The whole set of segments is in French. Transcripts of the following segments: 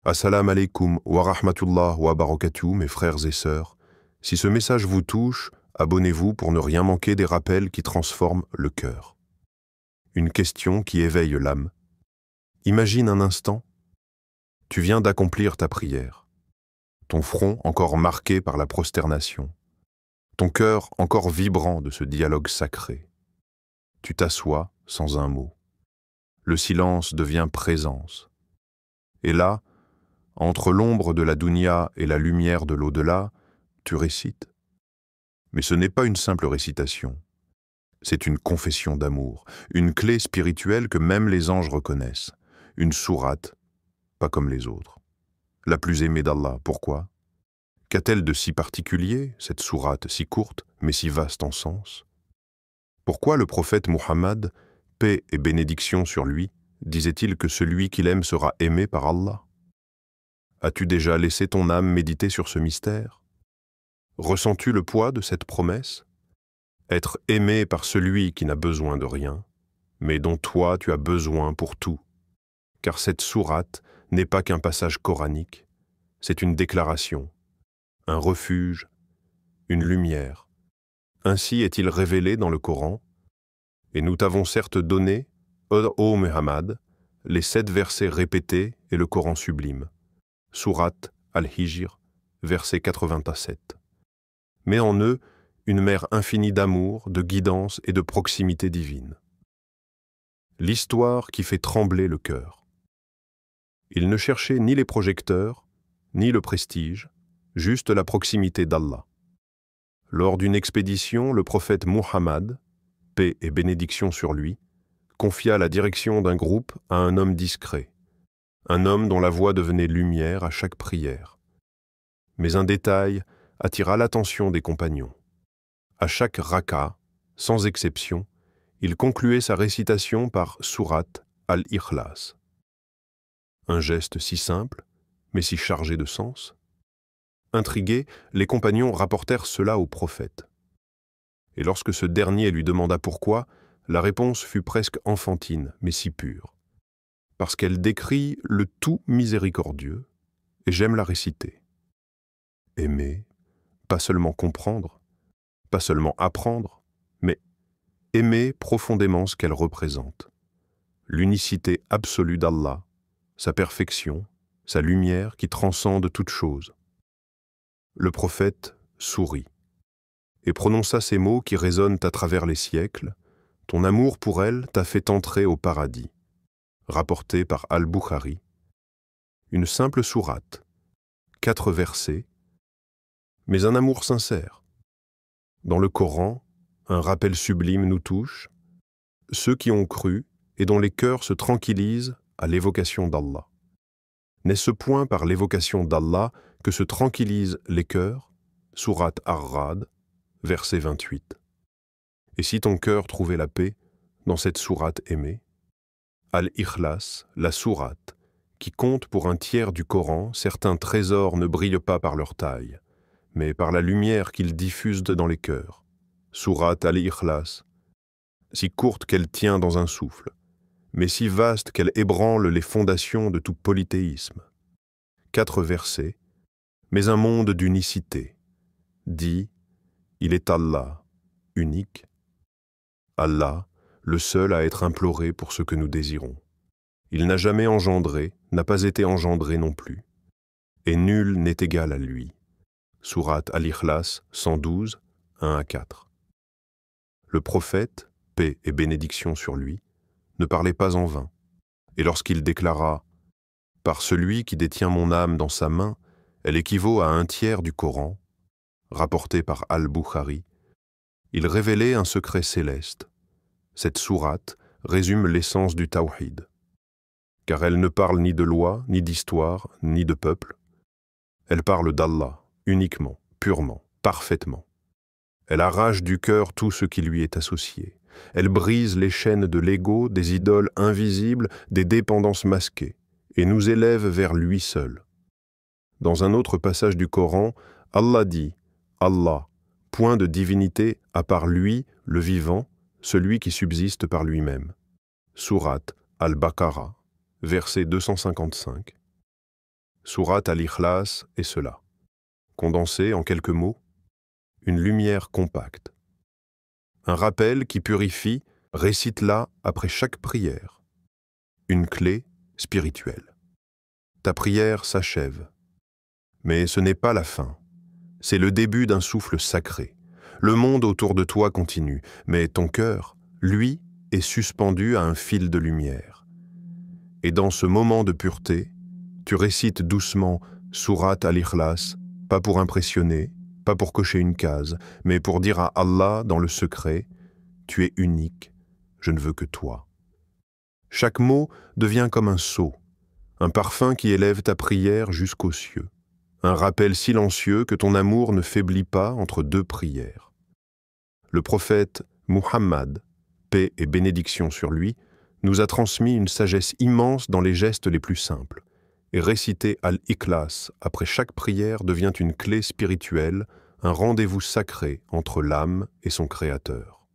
Assalamu alaikum wa rahmatullah wa barakatuh, mes frères et sœurs. Si ce message vous touche, abonnez-vous pour ne rien manquer des rappels qui transforment le cœur. Une question qui éveille l'âme. Imagine un instant, tu viens d'accomplir ta prière. Ton front encore marqué par la prosternation. Ton cœur encore vibrant de ce dialogue sacré. Tu t'assois sans un mot. Le silence devient présence. Et là, entre l'ombre de la dunya et la lumière de l'au-delà, tu récites. Mais ce n'est pas une simple récitation. C'est une confession d'amour, une clé spirituelle que même les anges reconnaissent. Une sourate, pas comme les autres. La plus aimée d'Allah, pourquoi? Qu'a-t-elle de si particulier, cette sourate si courte, mais si vaste en sens? Pourquoi le prophète Muhammad, paix et bénédiction sur lui, disait-il que celui qu'il aime sera aimé par Allah? As-tu déjà laissé ton âme méditer sur ce mystère? Ressens-tu le poids de cette promesse? Être aimé par celui qui n'a besoin de rien, mais dont toi tu as besoin pour tout. Car cette sourate n'est pas qu'un passage coranique, c'est une déclaration, un refuge, une lumière. Ainsi est-il révélé dans le Coran, et nous t'avons certes donné, ô Muhammad, les 7 versets répétés et le Coran sublime. Sourate Al-Hijr, verset 87. Mais en eux, une mer infinie d'amour, de guidance et de proximité divine. L'histoire qui fait trembler le cœur. Il ne cherchait ni les projecteurs, ni le prestige, juste la proximité d'Allah. Lors d'une expédition, le prophète Muhammad, paix et bénédiction sur lui, confia la direction d'un groupe à un homme discret, un homme dont la voix devenait lumière à chaque prière. Mais un détail attira l'attention des compagnons. À chaque raka, sans exception, il concluait sa récitation par sourate Al-Ikhlas. Un geste si simple, mais si chargé de sens. Intrigués, les compagnons rapportèrent cela au prophète. Et lorsque ce dernier lui demanda pourquoi, la réponse fut presque enfantine, mais si pure. Parce qu'elle décrit le tout miséricordieux, et j'aime la réciter. Aimer, pas seulement comprendre, pas seulement apprendre, mais aimer profondément ce qu'elle représente. L'unicité absolue d'Allah, sa perfection, sa lumière qui transcende toute chose. Le prophète sourit et prononça ces mots qui résonnent à travers les siècles. Ton amour pour elle t'a fait entrer au paradis. Rapporté par Al-Bukhari. Une simple sourate, 4 versets, mais un amour sincère. Dans le Coran, un rappel sublime nous touche, ceux qui ont cru et dont les cœurs se tranquillisent à l'évocation d'Allah. N'est-ce point par l'évocation d'Allah que se tranquillisent les cœurs? Sourate Ar-Ra'd, verset 28. Et si ton cœur trouvait la paix dans cette sourate aimée, Al-Ikhlas, la sourate, qui compte pour un tiers du Coran, certains trésors ne brillent pas par leur taille, mais par la lumière qu'ils diffusent dans les cœurs. Sourate Al-Ikhlas, si courte qu'elle tient dans un souffle, mais si vaste qu'elle ébranle les fondations de tout polythéisme. 4 versets, mais un monde d'unicité. Dit, il est Allah, unique. Allah, le seul à être imploré pour ce que nous désirons. Il n'a jamais engendré, n'a pas été engendré non plus. Et nul n'est égal à lui. Sourate Al-Ikhlas 112, 1 à 4. Le prophète, paix et bénédiction sur lui, ne parlait pas en vain. Et lorsqu'il déclara « Par celui qui détient mon âme dans sa main, elle équivaut à un tiers du Coran », rapporté par Al-Bukhari, il révélait un secret céleste. Cette sourate résume l'essence du tawhid, car elle ne parle ni de loi, ni d'histoire, ni de peuple. Elle parle d'Allah, uniquement, purement, parfaitement. Elle arrache du cœur tout ce qui lui est associé. Elle brise les chaînes de l'ego, des idoles invisibles, des dépendances masquées, et nous élève vers lui seul. Dans un autre passage du Coran, Allah dit « Allah, point de divinité à part lui, le vivant, celui qui subsiste par lui-même. » Sourate Al-Baqarah, verset 255. Sourate Al-Ikhlas est cela. Condensé en quelques mots, une lumière compacte. Un rappel qui purifie, récite-la après chaque prière. Une clé spirituelle. Ta prière s'achève. Mais ce n'est pas la fin. C'est le début d'un souffle sacré. Le monde autour de toi continue, mais ton cœur, lui, est suspendu à un fil de lumière. Et dans ce moment de pureté, tu récites doucement Sourate Al-Ikhlas, pas pour impressionner, pas pour cocher une case, mais pour dire à Allah dans le secret, tu es unique, je ne veux que toi. Chaque mot devient comme un sceau, un parfum qui élève ta prière jusqu'aux cieux, un rappel silencieux que ton amour ne faiblit pas entre deux prières. Le prophète Muhammad, paix et bénédiction sur lui, nous a transmis une sagesse immense dans les gestes les plus simples. Et réciter Al-Ikhlas après chaque prière devient une clé spirituelle, un rendez-vous sacré entre l'âme et son Créateur.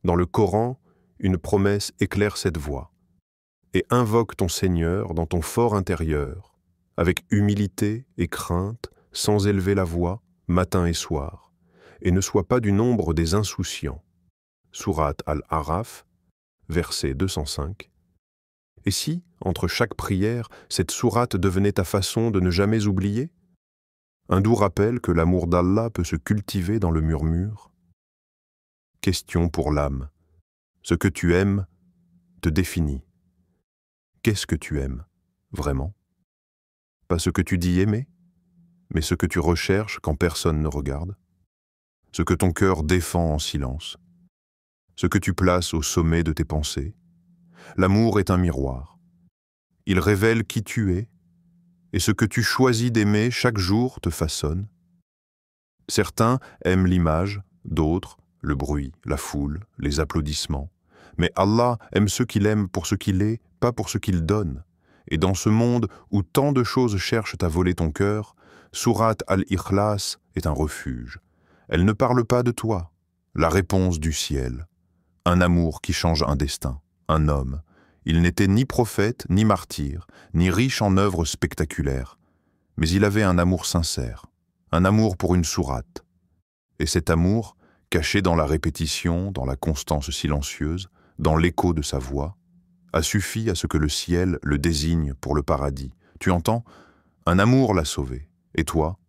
Dans le Coran, une promesse éclaire cette voie. Et invoque ton Seigneur dans ton fort intérieur, avec humilité et crainte, sans élever la voix, matin et soir, et ne sois pas du nombre des insouciants. Sourate Al-Araf, verset 205. Et si, entre chaque prière, cette sourate devenait ta façon de ne jamais oublier? Un doux rappel que l'amour d'Allah peut se cultiver dans le murmure. Question pour l'âme. Ce que tu aimes te définit. Qu'est-ce que tu aimes, vraiment? Pas ce que tu dis aimer, mais ce que tu recherches quand personne ne regarde. Ce que ton cœur défend en silence. Ce que tu places au sommet de tes pensées. L'amour est un miroir. Il révèle qui tu es, et ce que tu choisis d'aimer chaque jour te façonne. Certains aiment l'image, d'autres le bruit, la foule, les applaudissements. Mais Allah aime ceux qu'il aime pour ce qu'il est, pas pour ce qu'il donne. Et dans ce monde où tant de choses cherchent à voler ton cœur, Sourate Al-Ikhlas est un refuge. Elle ne parle pas de toi, la réponse du ciel. Un amour qui change un destin, un homme. Il n'était ni prophète, ni martyr, ni riche en œuvres spectaculaires. Mais il avait un amour sincère, un amour pour une sourate. Et cet amour, caché dans la répétition, dans la constance silencieuse, dans l'écho de sa voix, a suffi à ce que le ciel le désigne pour le paradis. Tu entends? Un amour l'a sauvé. Et toi?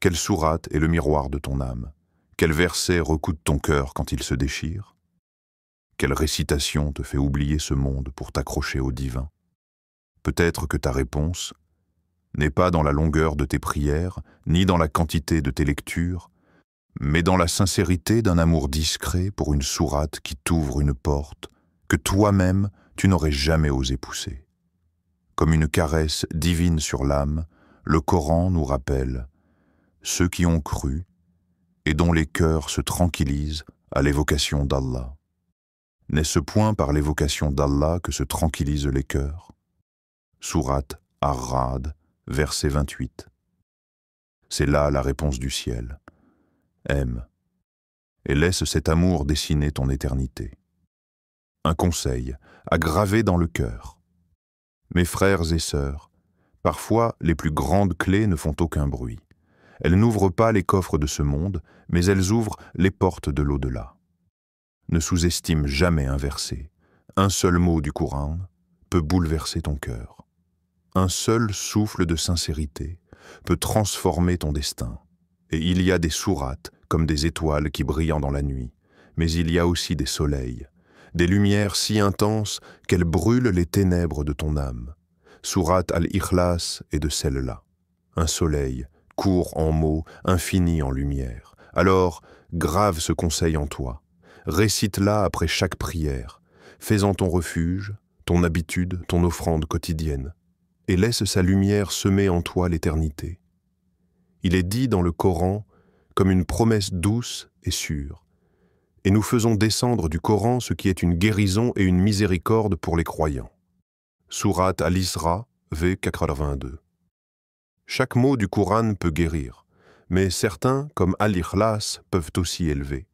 Quelle sourate est le miroir de ton âme? Quel verset recoute ton cœur quand il se déchire? Quelle récitation te fait oublier ce monde pour t'accrocher au divin? Peut-être que ta réponse n'est pas dans la longueur de tes prières, ni dans la quantité de tes lectures, mais dans la sincérité d'un amour discret pour une sourate qui t'ouvre une porte que toi-même tu n'aurais jamais osé pousser. Comme une caresse divine sur l'âme, le Coran nous rappelle ceux qui ont cru et dont les cœurs se tranquillisent à l'évocation d'Allah. N'est-ce point par l'évocation d'Allah que se tranquillisent les cœurs? Sourate Ar-Ra'd, verset 28. C'est là la réponse du ciel. Aime, et laisse cet amour dessiner ton éternité. Un conseil à graver dans le cœur. Mes frères et sœurs, parfois les plus grandes clés ne font aucun bruit. Elles n'ouvrent pas les coffres de ce monde, mais elles ouvrent les portes de l'au-delà. Ne sous-estime jamais un verset. Un seul mot du Coran peut bouleverser ton cœur. Un seul souffle de sincérité peut transformer ton destin. Et il y a des sourates comme des étoiles qui brillent dans la nuit, mais il y a aussi des soleils, des lumières si intenses qu'elles brûlent les ténèbres de ton âme. Sourate Al-Ikhlas est de celle-là. Un soleil, court en mots, infini en lumière. Alors, grave ce conseil en toi. Récite-la après chaque prière. Fais-en ton refuge, ton habitude, ton offrande quotidienne. Et laisse sa lumière semer en toi l'éternité. Il est dit dans le Coran comme une promesse douce et sûre. Et nous faisons descendre du Coran ce qui est une guérison et une miséricorde pour les croyants. Sourate Al-Isra, v. 82. Chaque mot du Coran peut guérir, mais certains, comme Al-Ikhlas, peuvent aussi élever.